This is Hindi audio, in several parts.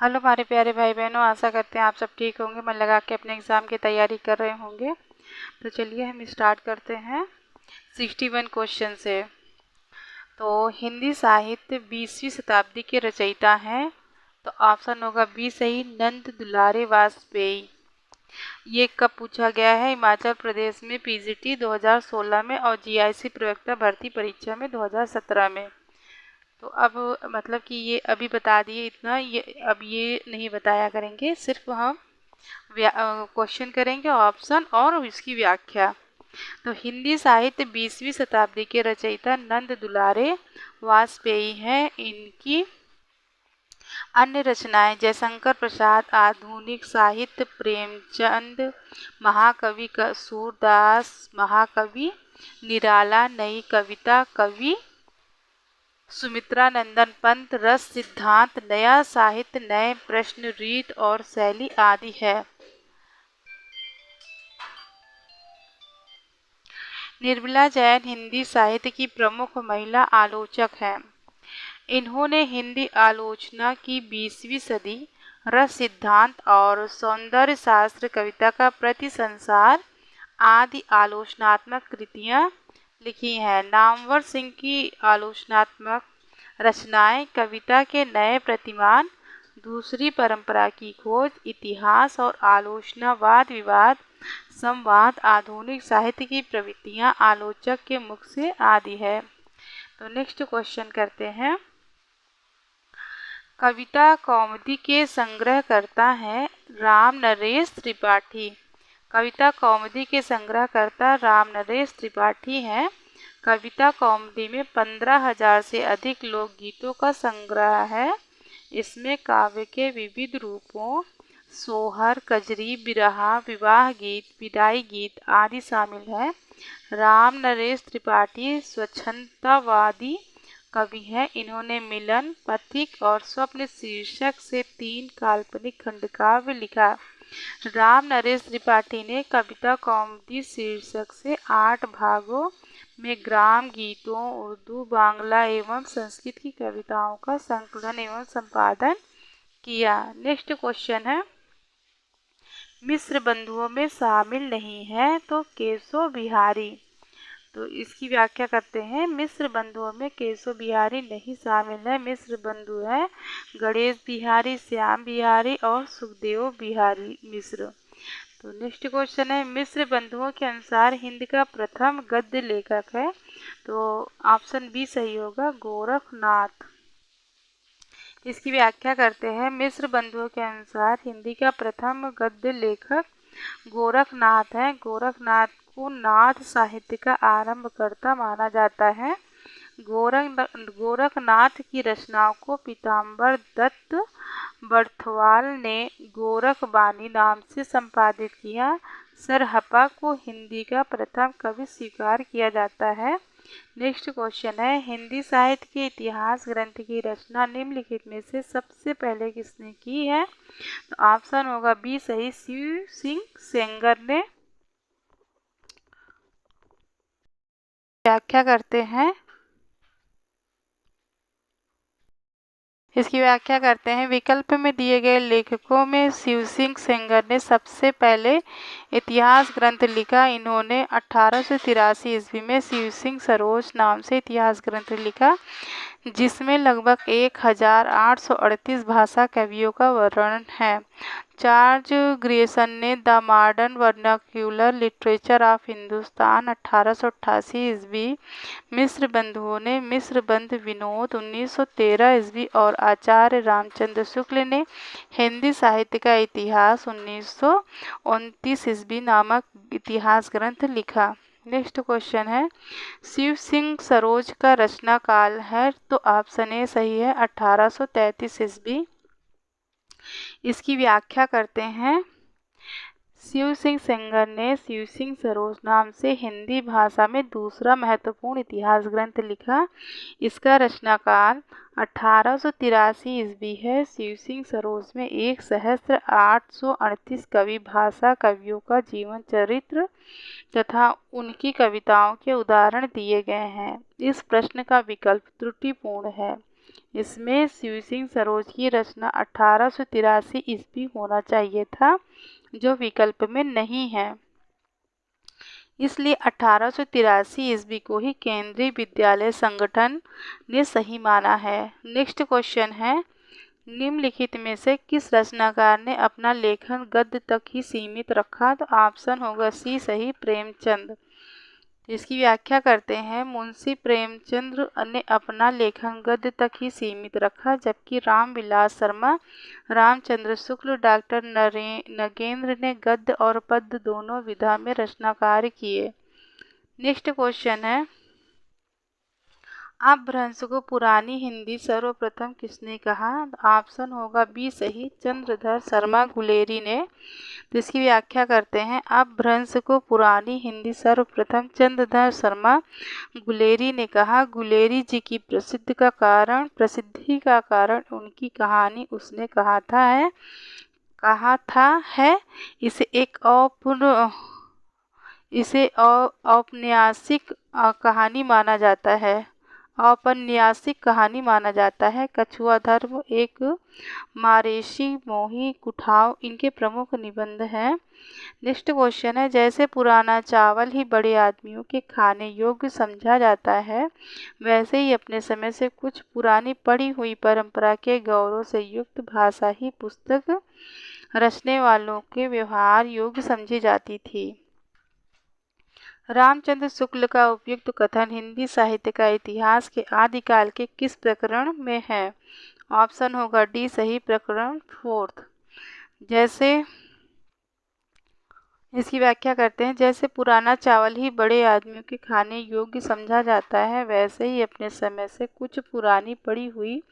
हेलो हमारे प्यारे भाई बहनों, आशा करते हैं आप सब ठीक होंगे, मन लगा के अपने एग्ज़ाम की तैयारी कर रहे होंगे। तो चलिए हम स्टार्ट करते हैं 61 क्वेश्चन से। तो हिंदी साहित्य 20वीं शताब्दी के रचयिता हैं, तो ऑप्शन होगा बी सही, नंद दुलारे वाजपेयी। ये कब पूछा गया है? हिमाचल प्रदेश में पीजीटी 2016 में और जीआईसी प्रवक्ता भर्ती परीक्षा में 2017 में। तो अब मतलब कि ये अभी बता दिए इतना, ये अब ये नहीं बताया करेंगे, सिर्फ हम क्वेश्चन करेंगे, ऑप्शन और इसकी व्याख्या। तो हिंदी साहित्य 20वीं शताब्दी के रचयिता नंद दुलारे वाजपेयी हैं। इनकी अन्य रचनाएं जयशंकर प्रसाद, आधुनिक साहित्य प्रेमचंद, महाकवि सूरदास, महाकवि निराला, नई कविता कवि सुमित्रा नंदन पंत, रस सिद्धांत, नया साहित्य, नए प्रश्न, रीत और शैली आदि है। निर्मला जैन हिंदी साहित्य की प्रमुख महिला आलोचक हैं। इन्होंने हिंदी आलोचना की 20वीं सदी, रस सिद्धांत और सौंदर्य शास्त्र, कविता का प्रतिसंसार आदि आलोचनात्मक कृतियां लिखी हैं। नामवर सिंह की आलोचनात्मक रचनाएं कविता के नए प्रतिमान, दूसरी परंपरा की खोज, इतिहास और आलोचना, वाद विवाद, संवाद, आधुनिक साहित्य की प्रवृत्तियां आलोचक के मुख से आदि है। तो नेक्स्ट क्वेश्चन करते हैं। कविता कौमुदी के संग्रहकर्ता हैं राम नरेश त्रिपाठी। कविता कौमुदी के संग्रहकर्ता राम नरेश त्रिपाठी हैं। कविता कौमुदी में 15,000 से अधिक लोकगीतों का संग्रह है। इसमें काव्य के विविध रूपों, सोहर, कजरी, बिरहा, विवाह गीत, विदाई गीत आदि शामिल हैं। राम नरेश त्रिपाठी स्वच्छंदतावादी कवि हैं। इन्होंने मिलन, पथिक और स्वप्न शीर्षक से 3 काल्पनिक खंडकाव्य लिखा। राम नरेश त्रिपाठी ने कविता कौमुदी शीर्षक से 8 भागों में ग्राम गीतों, उर्दू, बांग्ला एवं संस्कृत की कविताओं का संकलन एवं संपादन किया। नेक्स्ट क्वेश्चन है, मिस्र बंधुओं में शामिल नहीं है तो केशव बिहारी। तो इसकी व्याख्या करते हैं। मिस्र बंधुओं में केशव बिहारी नहीं शामिल है। मिस्र बंधु है गणेश बिहारी, श्याम बिहारी और सुखदेव बिहारी मिश्र। तो नेक्स्ट क्वेश्चन है, मिस्र बंधुओं के अनुसार हिंद का प्रथम गद्य लेखक है। तो ऑप्शन बी सही होगा, गोरखनाथ। इसकी व्याख्या करते हैं। मिस्र बंधुओं के अनुसार हिंदी का प्रथम गद्य लेखक गोरखनाथ है। गोरखनाथ को नाथ साहित्य का आरंभकर्ता माना जाता है। गोरखनाथ की रचनाओं को पीताम्बर दत्त बर्थवाल ने गोरखबानी नाम से संपादित किया। सरहपा को हिंदी का प्रथम कवि स्वीकार किया जाता है। नेक्स्ट क्वेश्चन है, हिंदी साहित्य के इतिहास ग्रंथ की रचना निम्नलिखित में से सबसे पहले किसने की है? तो ऑप्शन होगा बी सही, शिव सिंह सेंगर ने। व्याख्या करते हैं। इसकी व्याख्या करते हैं। विकल्प में दिए गए लेखकों में शिव सिंह सेंगर ने सबसे पहले इतिहास ग्रंथ लिखा। इन्होंने 1883 ईस्वी में शिव सिंह सरोज नाम से इतिहास ग्रंथ लिखा, जिसमें लगभग 1838 भाषा कवियों का वर्णन है। चार्ल्स ग्रियर्सन ने the modern vernacular literature of Hindustan 1888 ईस्वी। मिस्र बंधुओं ने मिस्र बंधु विनोद 1913 ईस्वी और आचार्य रामचंद्र शुक्ल ने हिंदी साहित्य का इतिहास 1929 ईस्वी नामक इतिहास ग्रंथ लिखा। नेक्स्ट क्वेश्चन है, शिव सिंह सरोज का रचना काल है। तो ऑप्शन ए सही है, 1833 ईस्वी। इसकी व्याख्या करते हैं। शिव सिंह सेंगर ने शिव सिंह सरोज नाम से हिंदी भाषा में दूसरा महत्वपूर्ण इतिहास ग्रंथ लिखा। इसका रचनाकाल 1883 ईस्वी है। शिव सिंह सरोज में 1838 कवि भाषा कवियों का जीवन चरित्र तथा उनकी कविताओं के उदाहरण दिए गए हैं। इस प्रश्न का विकल्प त्रुटिपूर्ण है। इसमें शिव सिंह सरोज की रचना 1883 ईस्वी होना चाहिए था, जो विकल्प में नहीं है। इसलिए 1883 ईस्वी को ही केंद्रीय विद्यालय संगठन ने सही माना है। नेक्स्ट क्वेश्चन है, निम्नलिखित में से किस रचनाकार ने अपना लेखन गद्य तक ही सीमित रखा? तो ऑप्शन होगा सी सही, प्रेमचंद। इसकी व्याख्या करते हैं, मुंशी प्रेमचंद ने अपना लेखन गद्य तक ही सीमित रखा, जबकि रामविलास शर्मा, रामचंद्र शुक्ल, डॉक्टर नगेंद्र ने गद्य और पद्य दोनों विधा में रचना कार्य किए। नेक्स्ट क्वेश्चन है, अपभ्रंश को पुरानी हिंदी सर्वप्रथम किसने कहा? ऑप्शन होगा बी सही, चंद्रधर शर्मा गुलेरी ने। तो इसकी व्याख्या करते हैं, अपभ्रंश को पुरानी हिंदी सर्वप्रथम चंद्रधर शर्मा गुलेरी ने कहा। गुलेरी जी की प्रसिद्धि का कारण उनकी कहानी उसने कहा था इसे औपन्यासिक कहानी माना जाता है। औपन्यासिक कहानी माना जाता है। कछुआ धर्म, एक मारेशी, मोही, कुठाव इनके प्रमुख निबंध हैं। नेक्स्ट क्वेश्चन है, जैसे पुराना चावल ही बड़े आदमियों के खाने योग्य समझा जाता है, वैसे ही अपने समय से कुछ पुरानी पड़ी हुई परंपरा के गौरव से युक्त भाषा ही पुस्तक रचने वालों के व्यवहार योग्य समझी जाती थी। रामचंद्र शुक्ल का उपयुक्त कथन हिंदी साहित्य का इतिहास के आदिकाल के किस प्रकरण में है? ऑप्शन होगा डी सही, प्रकरण 4। जैसे इसकी व्याख्या करते हैं, जैसे पुराना चावल ही बड़े आदमियों के खाने योग्य समझा जाता है, वैसे ही अपने समय से कुछ पुरानी पड़ी हुई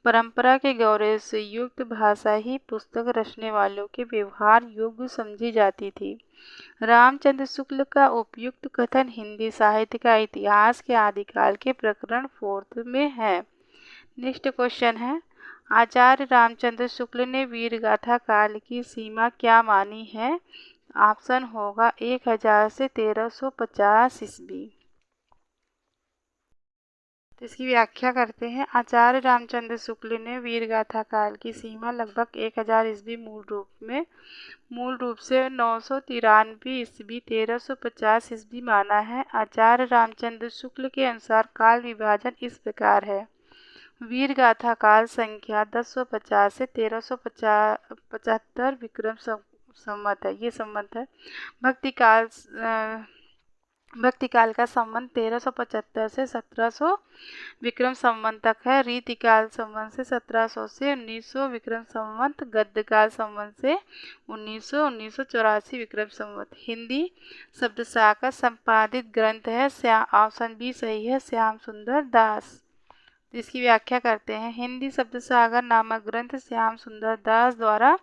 परंपरा के गौरव से युक्त भाषा ही पुस्तक रचने वालों के व्यवहार योग्य समझी जाती थी। रामचंद्र शुक्ल का उपयुक्त कथन हिंदी साहित्य का इतिहास के आदिकाल के प्रकरण 4 में है। नेक्स्ट क्वेश्चन है, आचार्य रामचंद्र शुक्ल ने वीरगाथा काल की सीमा क्या मानी है? ऑप्शन होगा 1000 से 1350 ईस्वी। तो इसकी व्याख्या करते हैं, आचार्य रामचंद्र शुक्ल ने वीरगाथा काल की सीमा लगभग 1000 ईस्वी मूल रूप से 993 ईस्वी 1350 ईस्वी माना है। आचार्य रामचंद्र शुक्ल के अनुसार काल विभाजन इस प्रकार है, वीरगाथा काल संख्या 1050 से 1375 विक्रम संवत है, ये संवत है। भक्ति काल का संवत 1375 से 1700 विक्रम संवत तक है। रीतिकाल संवत से 1700 से 1900 विक्रम संवत। गद्यकाल संवत से 1984 विक्रम संवत। हिंदी शब्दसागर संपादित ग्रंथ है, ऑप्शन बी सही है, श्याम सुंदर दास। इसकी व्याख्या करते हैं, हिंदी शब्दसागर नामक ग्रंथ श्याम सुंदर दास द्वारा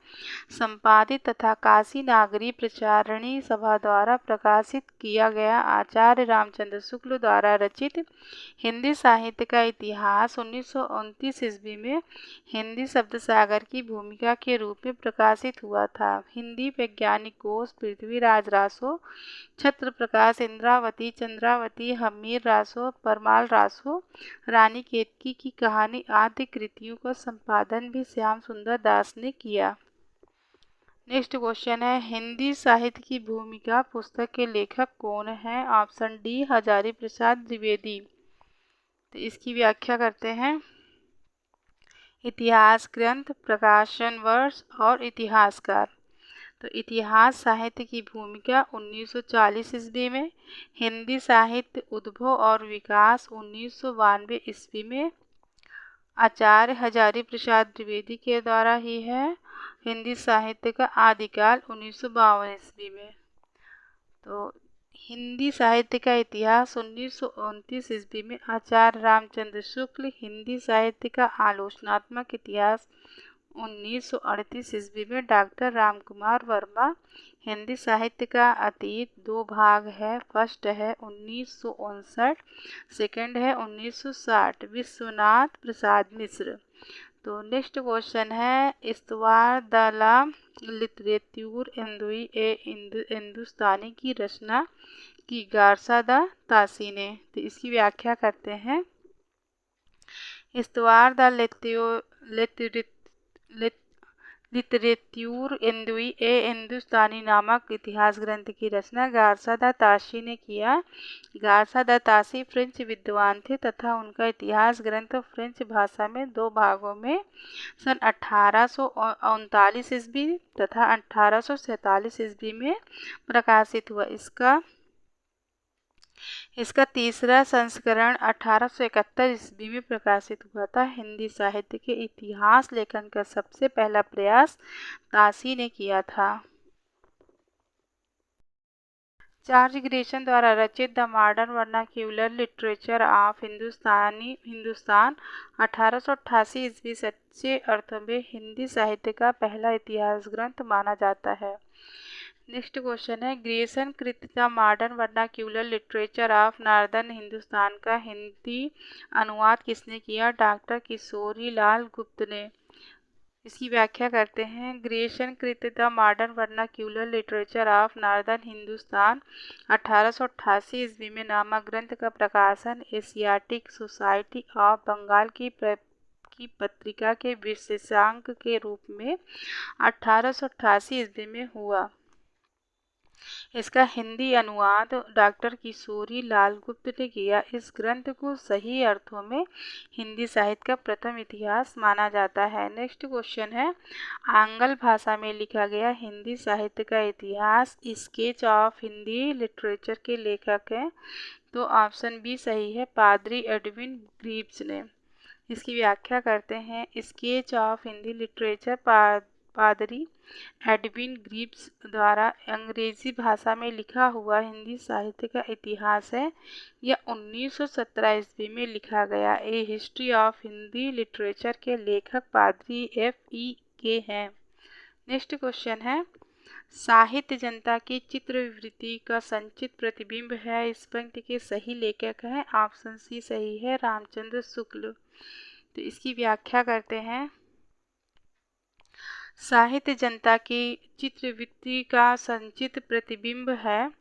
संपादित तथा काशी नागरी प्रचारणी सभा द्वारा प्रकाशित किया गया आचार्य रामचंद्र शुक्ल द्वारा रचित हिंदी साहित्य का इतिहास 1929 ईस्वी में हिंदी शब्दसागर की भूमिका के रूप में प्रकाशित हुआ था। हिंदी वैज्ञानिक कोश पृथ्वीराज रासो, छत्र प्रकाश, इंद्रावती, चंद्रावती, हमीर रासो, परमाल रासो, रानी केतकी की कहानी आदि कृतियों का संपादन भी श्याम सुंदर दास ने किया। नेक्स्ट क्वेश्चन है, हिंदी साहित्य की भूमिका पुस्तक के लेखक कौन है? Option D Hazari Prasad Dwivedi. तो इसकी व्याख्या करते हैं, इतिहास ग्रंथ, प्रकाशन वर्ष और इतिहासकार। तो इतिहास साहित्य की भूमिका 1940 ईस्वी में, हिंदी साहित्य उद्भव और विकास 1992 ईस्वी में आचार्य हजारी प्रसाद द्विवेदी के द्वारा ही है। हिंदी साहित्य का आदिकाल 1952 ईस्वी में। तो हिंदी साहित्य का इतिहास 1929 ईस्वी में आचार्य रामचंद्र शुक्ल। हिंदी साहित्य का आलोचनात्मक इतिहास 1938 ईस्वी में डॉक्टर रामकुमार वर्मा। हिंदी साहित्य का अतीत 2 भाग है, फर्स्ट है 1959, सेकंड है 1960, विश्वनाथ प्रसाद मिश्र। तो नेक्स्ट क्वेश्चन है, इस्तवार द ला लिटरेच्यूर हिंदुस्तानी की रचना की गारसा द तासी ने। तो इसकी व्याख्या करते हैं, Histoire de लिटरेच्यूर हिंदुई ए हिंदुस्तानी नामक इतिहास ग्रंथ की रचना गार्सा द ताशी ने किया। गार्सा द ताशी फ्रेंच विद्वान थे तथा उनका इतिहास ग्रंथ फ्रेंच भाषा में 2 भागों में सन 1839 ईस्वी तथा 1847 ईस्वी में प्रकाशित हुआ। इसका तीसरा संस्करण 1871 ईस्वी में प्रकाशित हुआ था। हिंदी साहित्य के इतिहास लेखन का सबसे पहला प्रयास ताशी ने किया था। जॉर्ज ग्रेसन द्वारा रचित the modern vernacular literature of Hindustan 1888 ईस्वी सच्चे अर्थों में हिंदी साहित्य का पहला इतिहास ग्रंथ माना जाता है। नेक्स्ट क्वेश्चन है, ग्रेसन कृत the modern vernacular literature of northern Hindustan का हिंदी अनुवाद किसने किया? डॉक्टर किशोरी लाल गुप्त ने। इसकी व्याख्या करते हैं। ग्रेसन कृत the modern vernacular literature of northern Hindustan 1888 ईस्वी में नामक ग्रंथ का प्रकाशन एशियाटिक सोसाइटी ऑफ बंगाल की पत्रिका के विशेषांक के रूप में 1888 ईस्वी में हुआ। इसका हिंदी अनुवाद डॉक्टर किशोरी लाल गुप्त ने किया। इस ग्रंथ को सही अर्थों में हिंदी साहित्य का प्रथम इतिहास माना जाता है। नेक्स्ट क्वेश्चन है, आंग्ल भाषा में लिखा गया हिंदी साहित्य का इतिहास स्केच ऑफ हिंदी लिटरेचर के लेखक हैं। तो ऑप्शन बी सही है, पादरी एडविन ग्रीव्स ने। इसकी व्याख्या करते हैं। स्केच ऑफ हिंदी लिटरेचर पादरी एडविन ग्रीव्स द्वारा अंग्रेजी भाषा में लिखा हुआ हिंदी साहित्य का इतिहास है। यह 1917 ईस्वी में लिखा गया। ए हिस्ट्री ऑफ हिंदी लिटरेचर के लेखक पादरी F.E.K. हैं। नेक्स्ट क्वेश्चन है, साहित्य जनता की चित्रवृत्ति का संचित प्रतिबिंब है। इस पंक्ति के सही लेखक हैं। ऑप्शन सी सही है, रामचंद्र शुक्ल। तो इसकी व्याख्या करते हैं। साहित्य जनता की चित्रवृत्ति का संचित प्रतिबिंब है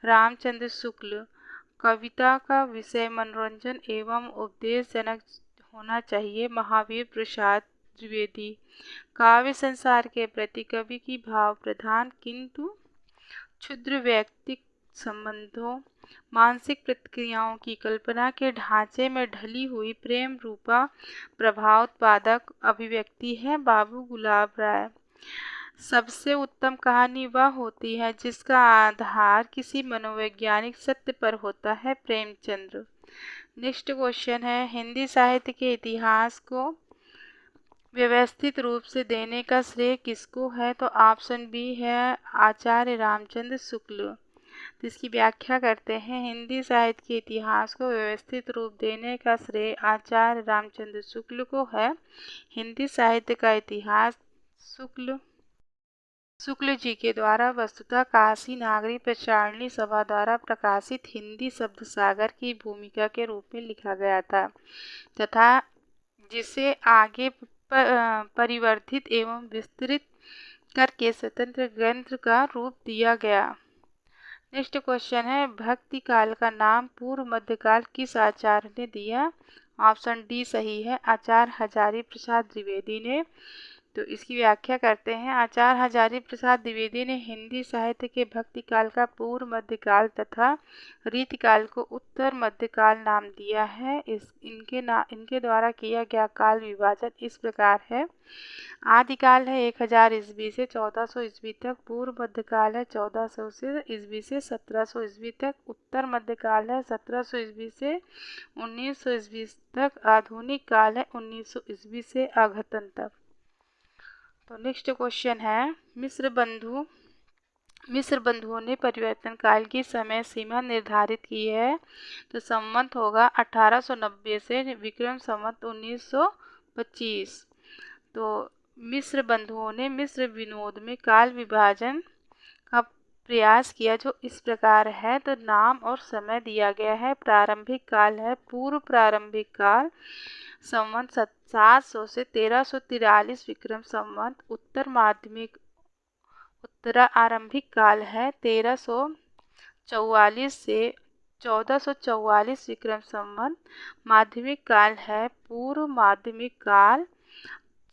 रामचंद्र शुक्ल। कविता का विषय मनोरंजन एवं उपदेशजनक होना चाहिए, महावीर प्रसाद द्विवेदी। काव्य संसार के प्रति कवि की भाव प्रधान किंतु क्षुद्र व्यक्तिक संबंधों, मानसिक प्रतिक्रियाओं की कल्पना के ढांचे में ढली हुई प्रेम रूपा प्रभावोत्पादक अभिव्यक्ति है। बाबू गुलाब राय। सबसे उत्तम कहानी वह होती है जिसका आधार किसी मनोवैज्ञानिक सत्य पर होता है। प्रेमचंद्र। नेक्स्ट क्वेश्चन है, हिंदी साहित्य के इतिहास को व्यवस्थित रूप से देने का श्रेय किसको है? तो ऑप्शन बी है, आचार्य रामचंद्र शुक्ल। तो इसकी व्याख्या करते हैं। हिंदी साहित्य के इतिहास को व्यवस्थित रूप देने का श्रेय आचार्य रामचंद्र शुक्ल को है। हिंदी साहित्य का इतिहास शुक्ल जी के द्वारा वस्तुतः काशी नागरी प्रचारणी सभा द्वारा प्रकाशित हिंदी शब्द सागर की भूमिका के रूप में लिखा गया था तथा जिसे आगे परिवर्धित एवं विस्तृत करके स्वतंत्र ग्रंथ का रूप दिया गया। नेक्स्ट क्वेश्चन है, भक्ति काल का नाम पूर्व मध्यकाल किस आचार्य ने दिया? ऑप्शन डी सही है, आचार्य हजारी प्रसाद द्विवेदी ने। तो इसकी व्याख्या करते हैं। आचार्य हजारी प्रसाद द्विवेदी ने हिंदी साहित्य के भक्ति काल का पूर्व मध्यकाल तथा रीतिकाल को उत्तर मध्यकाल नाम दिया है। इनके द्वारा किया गया काल विभाजन इस प्रकार है। आदिकाल है 1000 ईस्वी से 1400 ईस्वी तक, पूर्व मध्यकाल है 1400 ईस्वी से 1700 ईस्वी तक, उत्तर मध्यकाल है 1700 ईस्वी से 1900 ईस्वी तक, आधुनिक काल है 1900 ईस्वी से अघतन तक। तो नेक्स्ट क्वेश्चन है, मिस्र बंधुओं ने परिवर्तन काल की समय सीमा निर्धारित की है। तो संवत होगा 1890 से विक्रम संवत 1925। तो मिस्र बंधुओं ने मिस्र विनोद में काल विभाजन का प्रयास किया जो इस प्रकार है। तो नाम और समय दिया गया है। प्रारंभिक काल है पूर्व प्रारंभिक काल संवत 700 से 1343 विक्रम संवत। उत्तरा आरंभिक काल है 1344 से 1444 विक्रम संवत। माध्यमिक काल है पूर्व माध्यमिक काल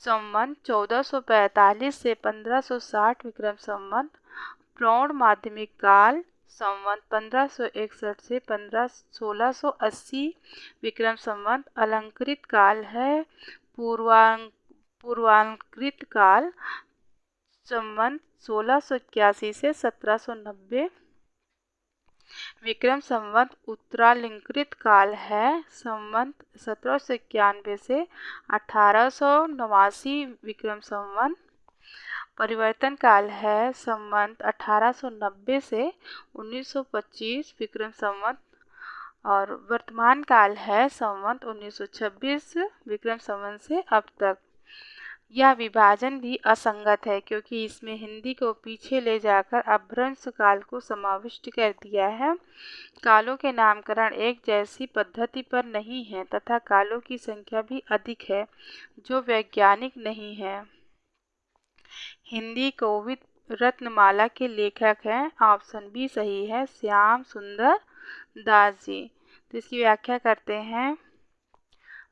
संवत 1445 से 1560 विक्रम संवत। प्रौढ़ माध्यमिक काल संवत 1561 से 1680 विक्रम संवत। अलंकृत काल है पूर्वांकृत काल संवत 1681 से 1790 विक्रम संवत। उत्तरालंकृत काल है संवत 1791 से 1889 विक्रम संवत। परिवर्तन काल है संवत 1890 से 1925 विक्रम संवत। और वर्तमान काल है संवत 1926 विक्रम संवत से अब तक। यह विभाजन भी असंगत है क्योंकि इसमें हिंदी को पीछे ले जाकर अपभ्रंश काल को समाविष्ट कर दिया है। कालों के नामकरण एक जैसी पद्धति पर नहीं है तथा कालों की संख्या भी अधिक है जो वैज्ञानिक नहीं है। हिंदी कोविद रत्नमाला के लेखक हैं, ऑप्शन बी सही है, श्याम सुंदर दास जी। तो इसकी व्याख्या करते हैं।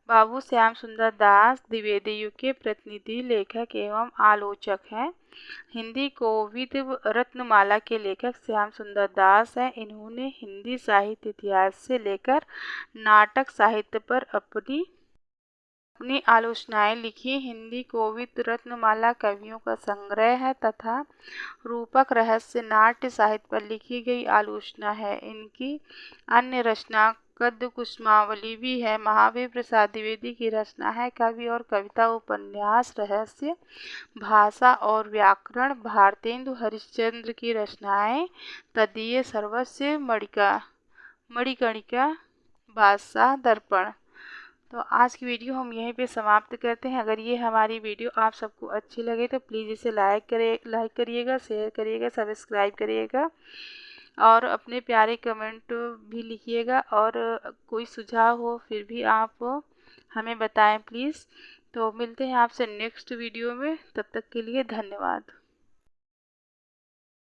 बाबू श्याम सुंदर दास द्विवेदी युग के प्रतिनिधि लेखक एवं आलोचक हैं। हिंदी कोविद रत्नमाला के लेखक श्याम सुंदर दास हैं। इन्होंने हिंदी साहित्य इतिहास से लेकर नाटक साहित्य पर अपनी आलोचनाएं लिखी। हिंदी कोविद रत्नमाला कवियों का संग्रह है तथा रूपक रहस्य नाट्य साहित्य पर लिखी गई आलोचना है। इनकी अन्य रचना गद्य कुसुमावली भी है। महावीर प्रसाद द्विवेदी की रचना है कवि और कविता उपन्यास रहस्य भाषा और व्याकरण। भारतेंदु हरिश्चंद्र की रचनाएं तदीय सर्वस्व मणिकर्णिका बादशाह दर्पण। तो आज की वीडियो हम यहीं पे समाप्त करते हैं। अगर ये हमारी वीडियो आप सबको अच्छी लगे तो प्लीज़ इसे लाइक करिएगा, शेयर करिएगा, सब्सक्राइब करिएगा और अपने प्यारे कमेंट भी लिखिएगा। और कोई सुझाव हो फिर भी आप हमें बताएं प्लीज़। तो मिलते हैं आपसे नेक्स्ट वीडियो में, तब तक के लिए धन्यवाद।